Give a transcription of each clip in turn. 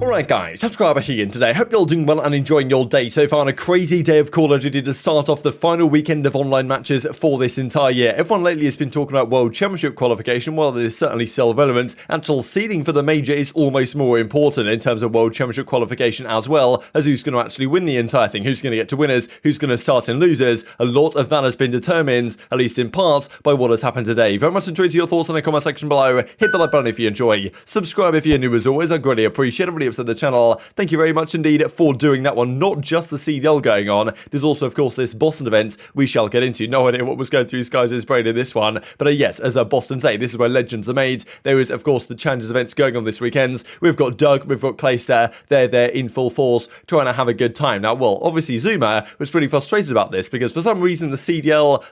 Alright guys, TacticalRab here, and today I hope you're all doing well and enjoying your day so far on a crazy day of Call of Duty to start off the final weekend of online matches for this entire year. Everyone lately has been talking about World Championship qualification. While it is certainly still relevant, actual seeding for the major is almost more important in terms of World Championship qualification, as well as who's going to actually win the entire thing, who's going to get to winners, who's going to start in losers. A lot of that has been determined, at least in part, by what has happened today. Very much enjoyed your thoughts in the comment section below. Hit the like button if you enjoy. Subscribe if you're new as always. I greatly appreciate it. Really upset the channel. Thank you very much indeed for doing that one. Not just the CDL going on, there's also of course this Boston event we shall get into. No idea what was going through Skies' brain in this one, but yes, as Boston say, this is where legends are made. There is of course the challenges events going on this weekend. We've got Doug, we've got Clayster, they're there in full force trying to have a good time. Now well, obviously Zuma was pretty frustrated about this because for some reason the CDL,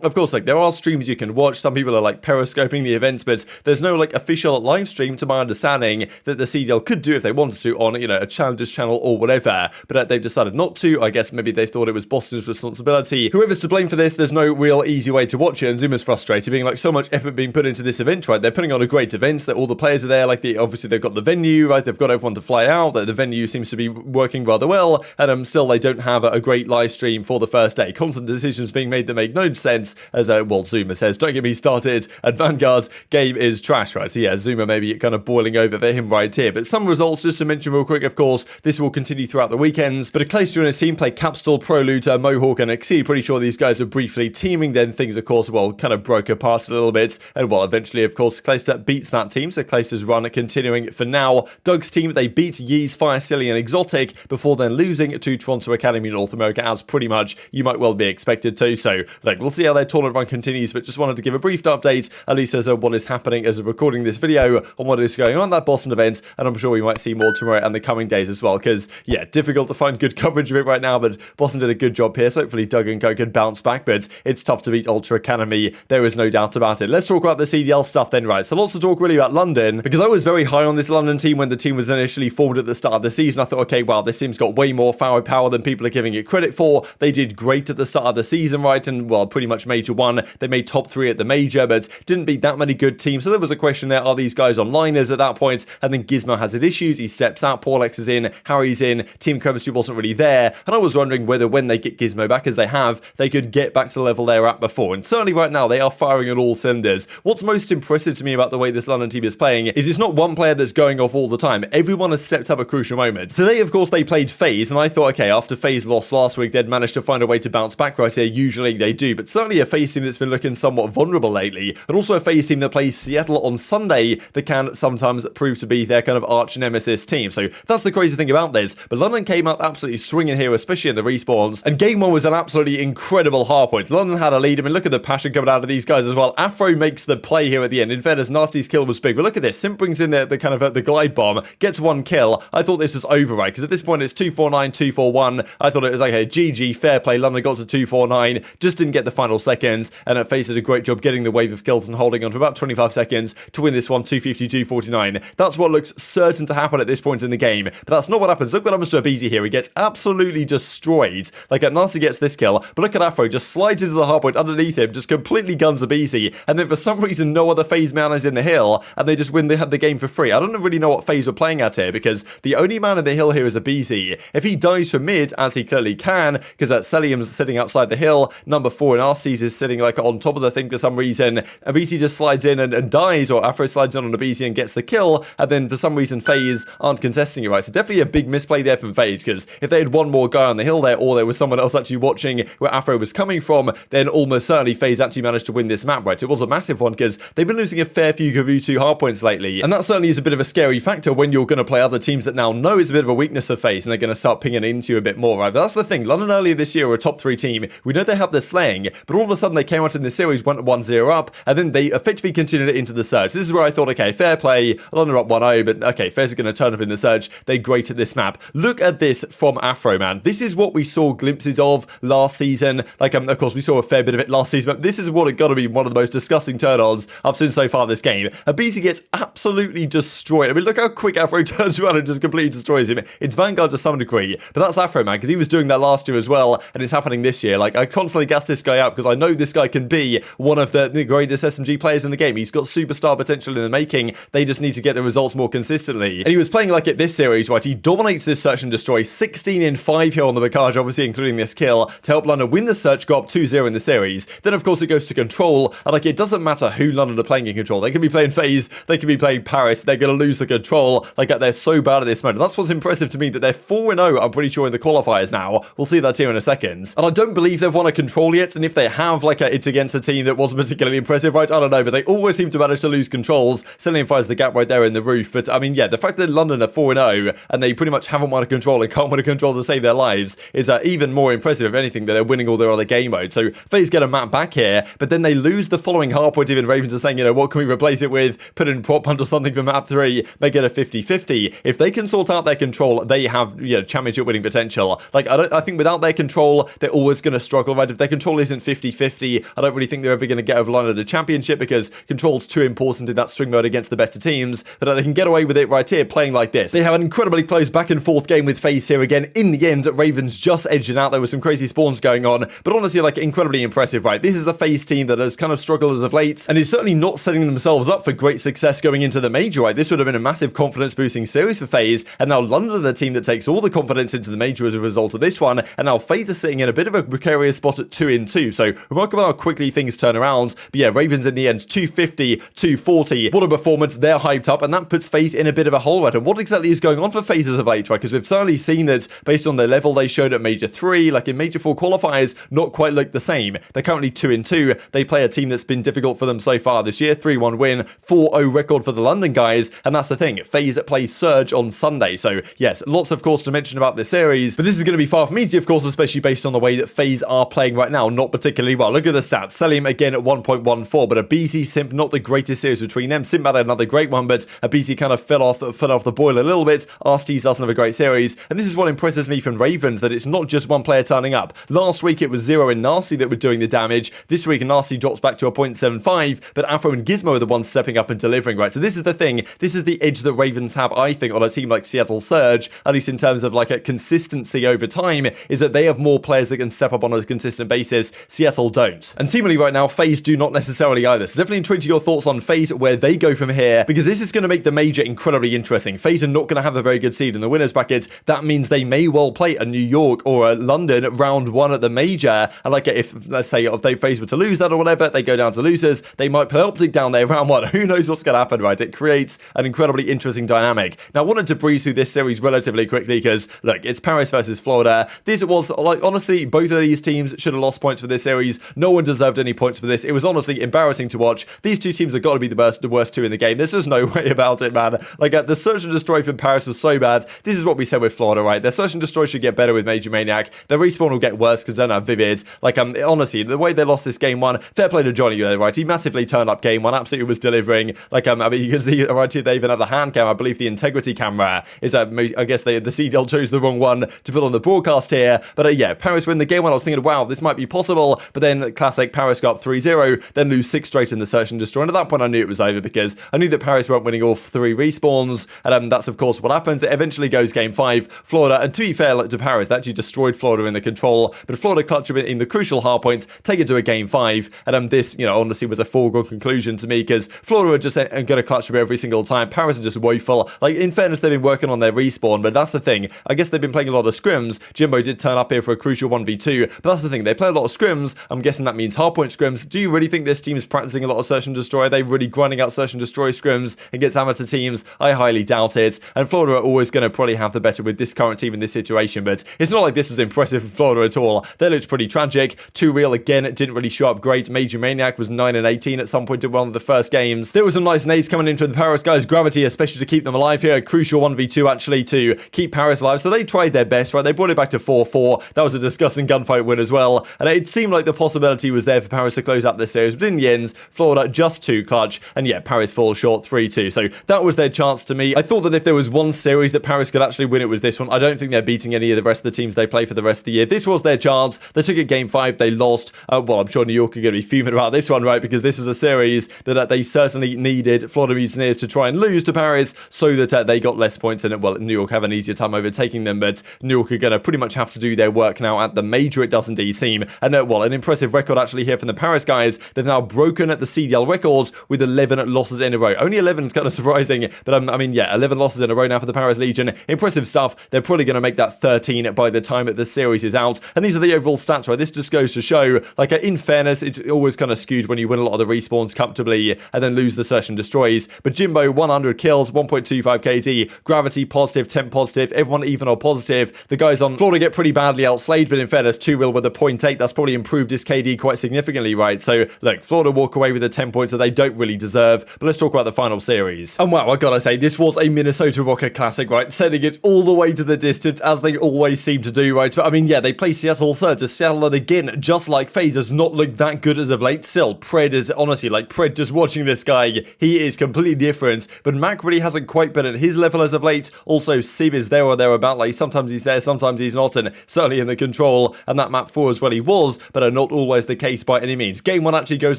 of course there are streams you can watch. Some people are periscoping the events, but there's no official live stream to my understanding that the CDL could do if they wanted to on a challenger's channel or whatever, but they've decided not to. I guess maybe they thought it was Boston's responsibility. Whoever's to blame for this, there's no real easy way to watch it, and Zuma's frustrated, being so much effort being put into this event, right? They're putting on a great event, that all the players are there, obviously they've got the venue, right? They've got everyone to fly out, the venue seems to be working rather well, and still they don't have a great live stream for the first day. Constant decisions being made that make no sense, as Zuma says, don't get me started, at Vanguard, game is trash, right? So yeah, Zuma maybe kind of boiling over for him right here, but some results just to mention real quick, of course, this will continue throughout the weekends, but a Clayster and Asim play Capstone, Prolude, Mohawk and Hicksy. Pretty sure these guys are briefly teaming, then things of course, kind of broke apart a little bit, and eventually of course Clayster beats that team, so Clayster's run continuing for now. Doug's team, they beat Yee's, Fire, Silly and Exotic before then losing to Toronto Academy North America, as pretty much you might well be expected to, so we'll see how their tournament run continues, but just wanted to give a brief update, at least as what is happening as of recording this video, on what is going on at that Boston event, and I'm sure we might see more tomorrow and the coming days as well, because yeah, difficult to find good coverage of it right now, but Boston did a good job here, so hopefully Doug and Co can bounce back, but it's tough to beat Ultra Academy, there is no doubt about it. Let's talk about the CDL stuff then, right? So lots to talk really about London, because I was very high on this London team when the team was initially formed at the start of the season. I thought, okay, wow, this team's got way more firepower than people are giving it credit for. They did great at the start of the season, right? And pretty much Major 1, they made top 3 at the Major, but didn't beat that many good teams, so there was a question there, are these guys onliners at that point? And then Gizmo has had issues, he steps out, Paul X is in, Harry's in, team chemistry wasn't really there, and I was wondering whether when they get Gizmo back, as they have, they could get back to the level they were at before, and certainly right now they are firing on all cylinders. What's most impressive to me about the way this London team is playing is it's not one player that's going off all the time, everyone has stepped up at crucial moments. Today of course they played FaZe, and I thought, okay, after FaZe lost last week, they'd managed to find a way to bounce back right here, usually they do, but certainly a FaZe team that's been looking somewhat vulnerable lately, and also a FaZe team that plays Seattle on Sunday that can sometimes prove to be their kind of arch nemesis team, so that's the crazy thing about this. But London came out absolutely swinging here, especially in the respawns, and game 1 was an absolutely incredible hardpoint. London had a lead. I mean, look at the passion coming out of these guys as well. Afro makes the play here at the end. In fairness, Nasty's kill was big, but look at this. Simp brings in the kind of the glide bomb, gets 1 kill. I thought this was over, right? Because at this point it's 249, 241. I thought it was okay, GG, fair play. London got to 249, just didn't get the final seconds, and FaZe did a great job getting the wave of kills and holding on for about 25 seconds to win this one, 250, 249. That's what looks certain to happen at this point in the game, but that's not what happens. Look what happens to aBeZy here. He gets absolutely destroyed. Nasty gets this kill, but look at Afro, just slides into the hardpoint underneath him, just completely guns aBeZy, and then for some reason no other FaZe man is in the hill, and they just win the game for free. I don't really know what FaZe were playing at here, because the only man in the hill here is aBeZy. If he dies from mid, as he clearly can, because that Cellium's sitting outside the hill, number 4 in Arcitys is sitting on top of the thing for some reason, aBeZy just slides in and dies, or Afro slides in on aBeZy and gets the kill, and then for some reason FaZe aren't contesting it, right? So definitely a big misplay there from FaZe, because if they had one more guy on the hill there, or there was someone else actually watching where Afro was coming from, then almost certainly FaZe actually managed to win this map, right? It was a massive one, because they've been losing a fair few Gavutu hardpoints lately, and that certainly is a bit of a scary factor when you're going to play other teams that now know it's a bit of a weakness of FaZe, and they're going to start pinging into you a bit more, right? But that's the thing. London earlier this year were a top 3 team. We know they have the slaying, but all of a sudden they came out in this series, went 1-0 up, and then they effectively continued it into the surge. This is where I thought, okay, fair play, London are up 1-0, but okay, FaZe are going to turn up in the surge. They're great at this map. Look at this from Afro, man. This is what we saw glimpses of last season. Of course, we saw a fair bit of it last season, but this is what it got to be one of the most disgusting turn-ons I've seen so far this game. aBeZy gets absolutely destroyed. I mean, look how quick Afro turns around and just completely destroys him. It's Vanguard to some degree, but that's Afro, man, because he was doing that last year as well, and it's happening this year. I constantly gas this guy out because I know this guy can be one of the greatest SMG players in the game. He's got superstar potential in the making. They just need to get the results more consistently. And he was was playing like it this series, right? He dominates this search and destroy, 16 in 5 here on the Bakaj, obviously including this kill, to help London win the search, go up 2-0 in the series. Then, of course, it goes to Control, and like, it doesn't matter who London are playing in Control. They can be playing FaZe, they can be playing Paris, they're going to lose the Control. Like, they're so bad at this mode. And that's what's impressive to me, that they're 4-0, I'm pretty sure, in the qualifiers now. We'll see that here in a second. And I don't believe they've won a Control yet, and if they have, like, it's against a team that wasn't particularly impressive, right? I don't know, but they always seem to manage to lose Controls. Cellium finds the gap right there in the roof. But, I mean, yeah, the fact that London are 4-0, and they pretty much haven't won a Control and can't win a Control to save their lives, is even more impressive, if anything, that they're winning all their other game modes. So FaZe get a map back here, but then they lose the following hardpoint. Even Ravens are saying, you know, what can we replace it with? Put in prop hunt or something for map 3, make it a 50-50. If they can sort out their Control, they have, you know, championship winning potential. Like, I think without their Control, they're always going to struggle, right? If their Control isn't 50-50, I don't really think they're ever going to get over line at a championship, because Control's too important in that swing mode against the better teams. But they can get away with it right here, playing like this. They have an incredibly close back and forth game with FaZe here again. In the end, Ravens just edged it out. There were some crazy spawns going on, but honestly, like, incredibly impressive, right? This is a FaZe team that has kind of struggled as of late, and is certainly not setting themselves up for great success going into the major, right? This would have been a massive confidence boosting series for FaZe, and now London are the team that takes all the confidence into the major as a result of this one, and now FaZe are sitting in a bit of a precarious spot at 2-2. So remarkable how quickly things turn around. But yeah, Ravens in the end, 250, 240. What a performance. They're hyped up, and that puts FaZe in a bit of a hole, right? And what exactly is going on for FaZe as of late, right? Because we've certainly seen that based on the level they showed at Major 3, like in Major 4 qualifiers, not quite look the same. They're currently 2-2. They play a team that's been difficult for them so far this year. 3-1 win, 4-0 record for the London guys, and that's the thing. FaZe plays Surge on Sunday. So yes, lots of course to mention about this series, but this is going to be far from easy, of course, especially based on the way that FaZe are playing right now. Not particularly well. Look at the stats. Cellium again at 1.14, but aBeZy, Simp, not the greatest series between them. Simp had another great one, but aBeZy kind of fell off the boil a little bit. Arcitys doesn't have a great series, and this is what impresses me from Ravens, that it's not just one player turning up. Last week it was Zero and Nasty that were doing the damage. This week Nasty drops back to a 0.75, but Afro and Gizmo are the ones stepping up and delivering, right? So this is the thing. This is the edge that Ravens have, I think, on a team like Seattle Surge, at least in terms of like a consistency over time, is that they have more players that can step up on a consistent basis. Seattle don't. And seemingly right now, FaZe do not necessarily either. So definitely intrigued to your thoughts on FaZe, where they go from here, because this is going to make the major incredibly interesting. FaZe are not going to have a very good seed in the winners bracket. That means they may well play a New York or a London round 1 at the major. And like, if let's say if they FaZe were to lose that or whatever, they go down to losers, they might play Optic down there round 1. Who knows what's going to happen, right? It creates an incredibly interesting dynamic. Now, I wanted to breeze through this series relatively quickly because, look, it's Paris versus Florida. This was, like, honestly, both of these teams should have lost points for this series. No one deserved any points for this. It was honestly embarrassing to watch. These two teams have got to be the worst two in the game. There's just no way about it, man. Like, the search and destroy from Paris was so bad. This is what we said with Florida, right? Their search and destroy should get better with Major Maniac. Their respawn will get worse because they don't have Vivid. Like, honestly, the way they lost this game 1, fair play to Johnny there, right? He massively turned up game 1, absolutely was delivering. Like, I mean, you can see right here, they even have the hand cam. I believe the integrity camera is, I guess the CDL chose the wrong one to put on the broadcast here. But yeah, Paris win the game 1. I was thinking, wow, this might be possible. But then classic Paris got up 3-0, then lose 6 straight in the search and destroy. And at that point, I knew it was over because I knew that Paris weren't winning all 3 respawns. And that's, of course, what happens. It eventually goes game 5. Florida, and to be fair to Paris, they actually destroyed Florida in the control. But Florida clutch in the crucial hard point, take it to a game 5. And this, you know, honestly was a foregone conclusion to me because Florida are just going to clutch a bit every single time. Paris are just woeful. Like, in fairness, they've been working on their respawn, but that's the thing. I guess they've been playing a lot of scrims. Jimbo did turn up here for a crucial 1v2, but that's the thing. They play a lot of scrims. I'm guessing that means hardpoint scrims. Do you really think this team is practicing a lot of search and destroy? Are they really grinding out search and destroy scrims against amateur teams? I highly doubt it. And Florida are always going to probably have the better with this current team in this situation, but it's not like this was impressive for Florida at all. They looked pretty tragic. Too Real again, it didn't really show up great. Major Maniac was 9-18 at some point in one of the first games. There was some nice nades coming in for the Paris guys. Gravity, especially to keep them alive here. A crucial 1v2 actually to keep Paris alive. So they tried their best, right? They brought it back to 4-4. That was a disgusting gunfight win as well. And it seemed like the possibility was there for Paris to close out this series. But in the end, Florida just too clutch. And yeah, Paris falls short 3-2. So that was their chance to me. I thought that if there was one series that Paris could actually win, it was this one. I don't think they're beating any of the rest of the teams they play for the rest of the year. This was their chance. They took it game 5. They lost. Well, I'm sure New York are going to be fuming about this one, right? Because this was a series that they certainly needed Florida Mutineers to try and lose to Paris so that they got less points in it. Well, New York have an easier time overtaking them, but New York are going to pretty much have to do their work now at the major. It does indeed seem. And well, an impressive record actually here from the Paris guys. They've now broken at the CDL records with 11 losses in a row. Only 11 is kind of surprising, but I mean, yeah, yeah, 11 losses in a row now for the Paris Legion. Impressive stuff. They're probably going to make that 13 by the time that the series is out. And these are the overall stats, right? This just goes to show, like, in fairness, it's always kind of skewed when you win a lot of the respawns comfortably and then lose the search and destroys. But Jimbo, 100 kills, 1.25 KD, Gravity positive, Temp positive, everyone even or positive. The guys on Florida get pretty badly outslayed, but in fairness, 2 real with a 0.8. That's probably improved his KD quite significantly, right? So, look, Florida walk away with the 10 points that they don't really deserve. But let's talk about the final series. And wow, I gotta say, this was a Minnesota Rokkr classic, right? Sending it all the way to the distance, as they always seem to do, right? But I mean, yeah, they play Seattle third to Seattle, and again, just like FaZe has not looked that good as of late. Still, Pred is honestly, like, Pred, just watching this guy, he is completely different. But Mack really hasn't quite been at his level as of late. Also, Simp is there or thereabout. Like, sometimes he's there, sometimes he's not, and certainly in the control, and that map 4 as well he was, but are not always the case by any means. Game 1 actually goes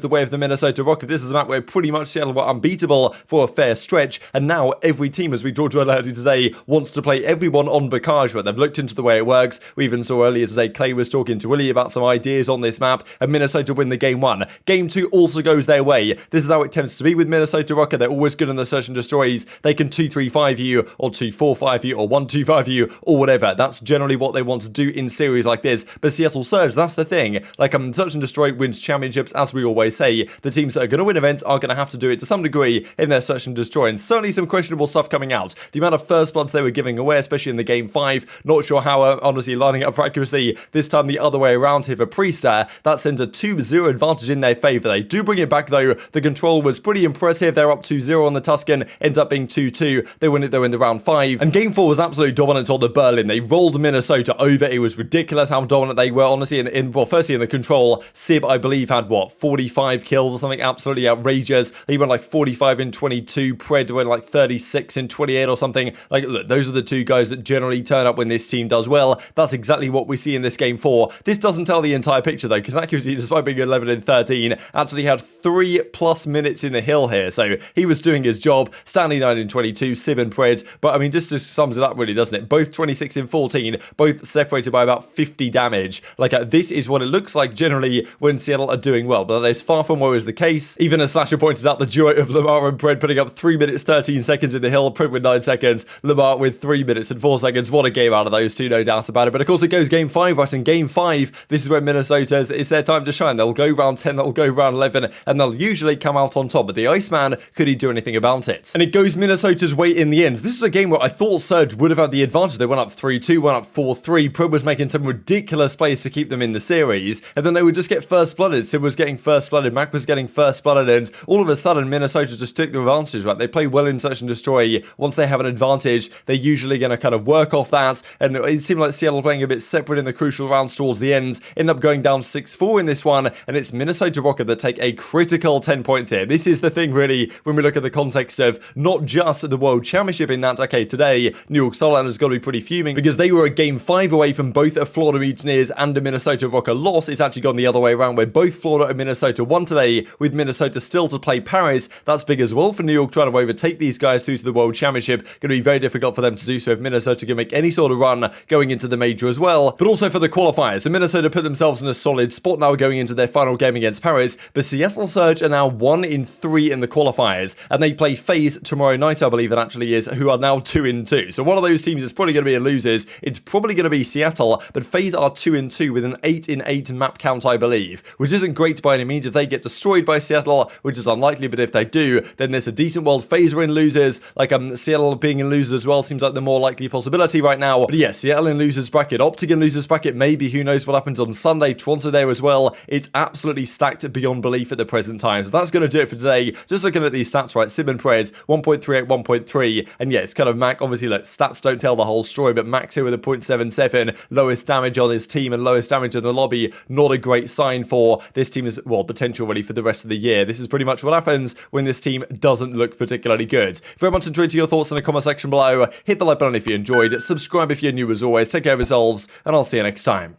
the way of the Minnesota Rokkr. This is a map where pretty much Seattle were unbeatable for a fair stretch, and now every team, as we talked about earlier today, wants to play everyone on Bacage, right? They've looked into the way it works. We even saw earlier today, Clay was talking to Willie about some ideas on this map, and Minnesota win the Game 1. Game 2 also goes their way. This is how it tends to be with Minnesota Rokkr. They're always good in the search and destroys. They can 2-3-5 you, or 2-4-5 you, or 1-2-5 you, or whatever. That's generally what they want to do in series like this. But Seattle Surge, that's the thing. Like, search and destroy wins championships, as we always say. The teams that are going to win events are going to have to do it to some degree in their search and destroy, and certainly some questionable stuff coming out. The amount of first bloods they were giving away, especially in the Game 5, not sure how, honestly, lining up for accuracy. This time the other way around here for Priestahh. That sends a 2-0 advantage in their favour. They do bring it back, though. The control was pretty impressive. They're up 2-0 on the Tuscan, ends up being 2-2. They win it, though, in the round 5. And Game 4 was absolutely dominant on the Berlin. They rolled Minnesota over. It was ridiculous how dominant they were, honestly, well, firstly in the control. Sib, I believe, had, what, 45 kills or something absolutely outrageous. He went like 45 in 22. Pred went like 36 in 28 or something. Like, look, those are the two guys that generally turn up when this team does well. That's exactly what we see in this Game 4. This doesn't tell the entire picture, though, because accuracy, despite being 11 in 13, actually had 3+ minutes in the hill here. So he was doing his job. Standy 9 in 22, Sib and Pred. But I mean, this just sums it up, really, doesn't it? Both 26 in 14, both separated by about 50 damage. Like, this is what it looks like generally when Seattle are doing well, but that is far from what is the case. Even as Slasher pointed out, the duo of Lamar and Pred putting up 3 minutes 13 seconds in the hill, Pred with 9 seconds, Lamar with 3 minutes and 4 seconds. What a game out of those two, no doubt about it. But of course it goes Game 5, right? And Game 5, this is where Minnesota's, it's their time to shine. They'll go round 10, they'll go round 11, and they'll usually come out on top. But the Iceman, could he do anything about it? And it goes Minnesota's way in the end. This is a game where I thought Surge would have had the advantage. They went up 3-2, went up 4-3. Pred was making some ridiculous plays to keep them in the series, and then they would just get first blooded. Sid was getting first blooded, Mack was getting first blooded, and all of a sudden Minnesota just took the advantage, right? They play well in search and destroy. Once they have an advantage, they're usually going to kind of work off that, and it seemed like Seattle playing a bit separate in the crucial rounds towards the end, end up going down 6-4 in this one, and it's Minnesota Rokkr that take a critical 10 points here. This is the thing, really, when we look at the context of not just the World Championship in that, okay, today, New York Solheim has got to be pretty fuming, because they were a Game 5 away from both a Florida Mutineers and a Minnesota Rokkr loss. It's actually gone the other way around, where both Florida and Minnesota won today, with Minnesota still to play Paris. That's big as well for New York, trying to overtake these guys through to the World Championship. Going to be very difficult for them to do so if Minnesota can make any sort of run going into the major as well. But also for the qualifiers, so Minnesota put themselves in a solid spot now going into their final game against Paris, but Seattle Surge are now 1-3 in the qualifiers, and they play FaZe tomorrow night, I believe it actually is, who are now 2-2. So one of those teams is probably going to be a losers. It's probably going to be Seattle, but FaZe are 2-2 with an 8-8 map count, I believe, which isn't great by any means if they get destroyed by Seattle, which is unlikely, but if they do, then there's a decent world. FaZe are in losers, like Seattle being in losers as well seems like the more likely possibility right now. But yes, Seattle in losers bracket, Optic in losers bracket, maybe, who knows what happens on Sunday, Toronto there as well. It's absolutely stacked beyond belief at the present time. So that's going to do it for today. Just looking at these stats, right, Sim and Pred, 1.38, 1.3, and yeah, it's kind of Mack, obviously, like, stats don't tell the whole story, but Mack's here with a 0.77, lowest damage on his team and lowest damage in the lobby. Not a great sign for this team as well, potential really for the rest of the year. This is pretty much what happens when this team doesn't look particularly good. Very much enjoyed your thoughts in the comment section below. Hit the like button if you enjoyed, subscribe if you're new as always, take care of yourselves, and I'll see you next time.